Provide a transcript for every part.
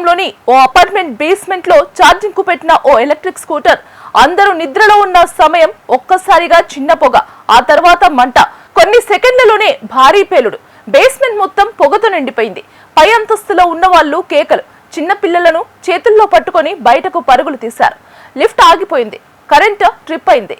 నగరంలోని ఓ apartment basement లో charging కు పెట్టిన ఓ ఎలక్ట్రిక్ స్కూటర్ అందరూ నిద్రలో ఉన్న సమయం ఒక్కసారిగా చిన్న పొగ, ఆ తర్వాత మంట. కొన్ని సెకండ్లలోనే భారీ పేలుడు. బేస్మెంట్ మొత్తం పొగతో నిండిపోయింది. పై అంతస్తులో ఉన్న వాళ్ళు కేకలు. చిన్న పిల్లలను చేతుల్లో పట్టుకొని బయటకు పరుగులు తీశారు. లిఫ్ట్ ఆగిపోయింది. కరెంట్ ట్రిప్ అయింది.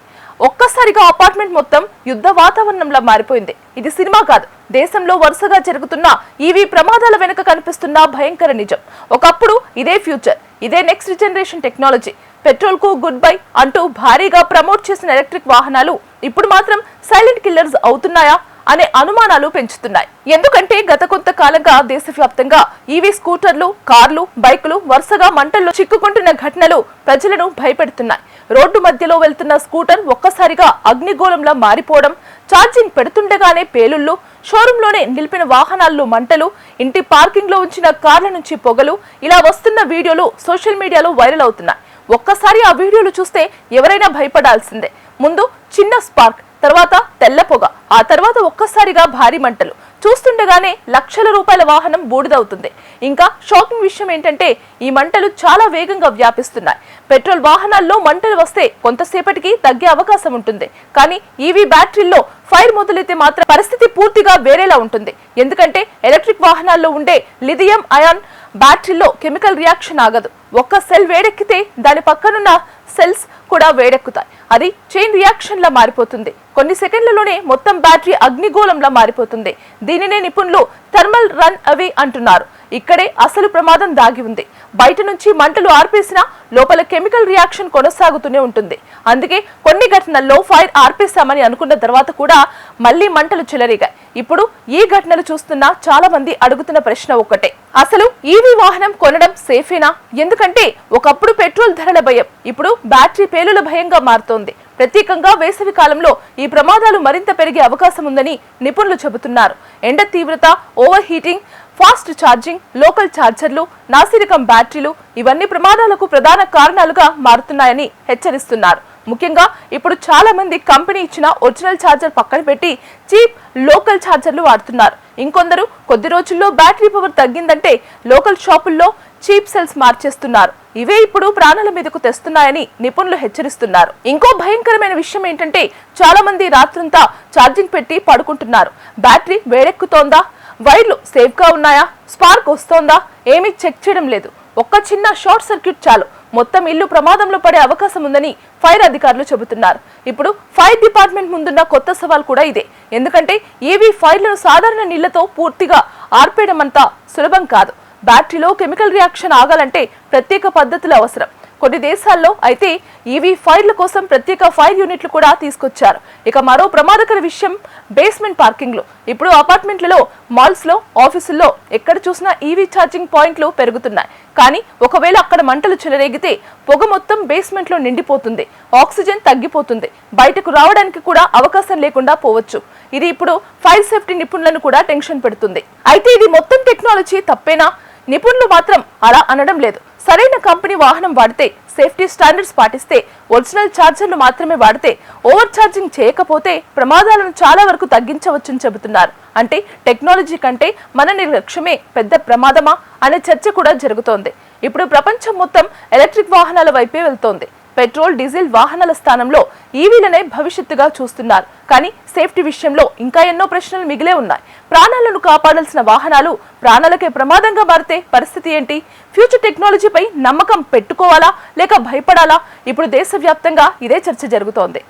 ఒక్కసారిగా అపార్ట్మెంట్ మొత్తం యుద్ధ వాతావరణంలా మారిపోయింది. ఇది సినిమా కాదు, దేశంలో వరుసగా జరుగుతున్న ఈవీ ప్రమాదాల వెనుక కనిపిస్తున్న భయంకర నిజం. ఒకప్పుడు ఇదే ఫ్యూచర్, ఇదే నెక్స్ట్ జనరేషన్ టెక్నాలజీ. పెట్రోల్ కు గుడ్ బై అంటూ భారీగా ప్రమోట్ చేసిన ఎలక్ట్రిక్ వాహనాలు ఇప్పుడు మాత్రం సైలెంట్ కిల్లర్స్ అవుతున్నాయా అనే అనుమానాలు పెంచుతున్నాయి. ఎందుకంటే గత కొంతకాలంగా దేశవ్యాప్తంగా ఈవీ స్కూటర్లు, కార్లు, బైకులు వరుసగా మంటల్లో చిక్కుకుంటున్న ఘటనలు ప్రజలను భయపెడుతున్నాయి. రోడ్డు మధ్యలో వెళ్తున్న స్కూటర్ ఒక్కసారిగా అగ్నిగోళంలా మారిపోవడం, ఛార్జింగ్ పెడుతుండగానే పేలుళ్లు, షోరూంలోనే నిలిపిన వాహనాల్లో మంటలు, ఇంటి పార్కింగ్ లో ఉంచిన కార్ల నుంచి పొగలు, ఇలా వస్తున్న వీడియోలు సోషల్ మీడియాలో వైరల్ అవుతున్నాయి. ఒక్కసారి ఆ వీడియోలు చూస్తే ఎవరైనా భయపడాల్సిందే. ముందు చిన్న స్పార్క్, తర్వాత తెల్ల పొగ, ఆ తర్వాత ఒక్కసారిగా భారీ మంటలు. చూస్తుండగానే లక్షల రూపాయల వాహనం బూడిదవుతుంది. ఇంకా షాకింగ్ విషయం ఏంటంటే ఈ మంటలు చాలా వేగంగా వ్యాపిస్తున్నాయి. పెట్రోల్ వాహనాల్లో మంటలు వస్తే కొంతసేపటికి తగ్గే అవకాశం ఉంటుంది. కానీ ఈవీ బ్యాటరీల్లో ఫైర్ మొదలైతే మాత్రం పరిస్థితి పూర్తిగా వేరేలా ఉంటుంది. ఎందుకంటే ఎలక్ట్రిక్ వాహనాల్లో ఉండే లిథియం అయాన్ బ్యాటరీలో కెమికల్ రియాక్షన్ ఆగదు. ఒక్క సెల్ వేడెక్కితే దాని పక్కనున్న సెల్స్ కూడా వేడెక్కుతాయి. అది చైన్ రియాక్షన్ లా మారిపోతుంది. కొన్ని సెకండ్లలోనే మొత్తం బ్యాటరీ అగ్నిగోళంలా మారిపోతుంది. దీనినే నిపుణులు థర్మల్ రన్ అవే అంటున్నారు. ఇక్కడే అసలు ప్రమాదం దాగి ఉంది. బయట నుంచి మంటలు ఆర్పేసినా లోపల కెమికల్ రియాక్షన్ కొనసాగుతూనే ఉంటుంది. అందుకే కొన్ని ఘటనల్లో ఫైర్ ఆర్పేశామని అనుకున్న తర్వాత కూడా మళ్లీ మంటలు చెలరేగాయి. ఇప్పుడు ఈ ఘటనలు చూస్తున్న చాలా మంది అడుగుతున్న ప్రశ్న ఒక్కటే, అసలు ఈవీ వాహనం కొనడం సేఫేనా? ఎందుకంటే ఒకప్పుడు పెట్రోల్ ధరల భయం ఇప్పుడు బ్యాటరీ పేలుల భయంగా మారుతోంది. ప్రత్యేకంగా వేసవి కాలంలో ఈ ప్రమాదాలు మరింత పెరిగే అవకాశం ఉందని నిపుణులు చెబుతున్నారు. ఎండ తీవ్రత, over heating, fast charging, local ఛార్జర్లు, నాసిరకం బ్యాటరీలు ఇవన్నీ ప్రమాదాలకు ప్రధాన కారణాలుగా మారుతున్నాయని హెచ్చరిస్తున్నారు. ముఖ్యంగా ఇప్పుడు చాలా మంది కంపెనీ ఇచ్చిన ఒరిజినల్ ఛార్జర్ పక్కన పెట్టి చీప్ లోకల్ ఛార్జర్లు వాడుతున్నారు. ఇంకొందరు కొద్ది రోజుల్లో బ్యాటరీ పవర్ తగ్గిందంటే లోకల్ షాపుల్లో చీప్ సెల్స్ మార్చేస్తున్నారు. ఇవే ఇప్పుడు ప్రాణాల మీదకు తెస్తున్నాయని నిపుణులు హెచ్చరిస్తున్నారు. ఇంకో భయంకరమైన విషయం ఏంటంటే చాలా మంది రాత్రంతా ఛార్జింగ్ పెట్టి పడుకుంటున్నారు. బ్యాటరీ వేడెక్కుతోందా, వైర్లు సేఫ్ గా ఉన్నాయా, స్పార్క్ వస్తోందా ఏమీ చెక్ చేయడం లేదు. ఒక్క చిన్న షార్ట్ సర్క్యూట్ చాలు మొత్తం ఇల్లు ప్రమాదంలో పడే అవకాశం ఉందని ఫైర్ అధికారులు చెబుతున్నారు. ఇప్పుడు ఫైర్ డిపార్ట్మెంట్ ముందున్న కొత్త సవాల్ కూడా ఇదే. ఎందుకంటే ఈవీ ఫైర్లను సాధారణ నీళ్లతో పూర్తిగా ఆర్పేయడం అంత సులభం కాదు. బ్యాటరీలో కెమికల్ రియాక్షన్ ఆగాలంటే ప్రత్యేక పద్ధతులు అవసరం. కొన్ని దేశాల్లో అయితే ఈవీ ఫైర్ల కోసం ప్రత్యేక ఫైర్ యూనిట్లు కూడా తీసుకొచ్చారు. ఇక మరో ప్రమాదకర విషయం బేస్మెంట్ పార్కింగ్లు. ఇప్పుడు అపార్ట్మెంట్లలో, మాల్స్ లో, ఆఫీసుల్లో ఎక్కడ చూసినా ఈవీ ఛార్జింగ్ పాయింట్లు పెరుగుతున్నాయి. కానీ ఒకవేళ అక్కడ మంటలు చెలరేగితే పొగ మొత్తం బేస్మెంట్ లో నిండిపోతుంది. ఆక్సిజన్ తగ్గిపోతుంది. బయటకు రావడానికి కూడా అవకాశం లేకుండా పోవచ్చు. ఇది ఇప్పుడు ఫైర్ సేఫ్టీ నిపుణులను కూడా టెన్షన్ పెడుతుంది. అయితే ఇది మొత్తం టెక్నాలజీ తప్పేనా? నిపుణులు మాత్రం అలా అనడం లేదు. సరైన కంపెనీ వాహనం వాడితే, సేఫ్టీ స్టాండర్డ్స్ పాటిస్తే, ఒరిజినల్ ఛార్జర్లు మాత్రమే వాడితే, ఓవర్ ఛార్జింగ్ చేయకపోతే ప్రమాదాలను చాలా వరకు తగ్గించవచ్చని చెబుతున్నారు. అంటే టెక్నాలజీ కంటే మన నిర్లక్ష్యమే పెద్ద ప్రమాదమా అనే చర్చ కూడా జరుగుతోంది. ఇప్పుడు ప్రపంచం మొత్తం ఎలక్ట్రిక్ వాహనాల వైపే వెళ్తోంది. పెట్రోల్, డీజిల్ వాహనాల స్థానంలో ఈవీలనే భవిష్యత్తుగా చూస్తున్నారు. కానీ సేఫ్టీ విషయంలో ఇంకా ఎన్నో ప్రశ్నలు మిగిలే ఉన్నాయి. ప్రాణాలను కాపాడాల్సిన వాహనాలు ప్రాణాలకే ప్రమాదంగా మారితే పరిస్థితి ఏంటి? ఫ్యూచర్ టెక్నాలజీపై నమ్మకం పెట్టుకోవాలా లేక భయపడాలా? ఇప్పుడు దేశవ్యాప్తంగా ఇదే చర్చ జరుగుతోంది.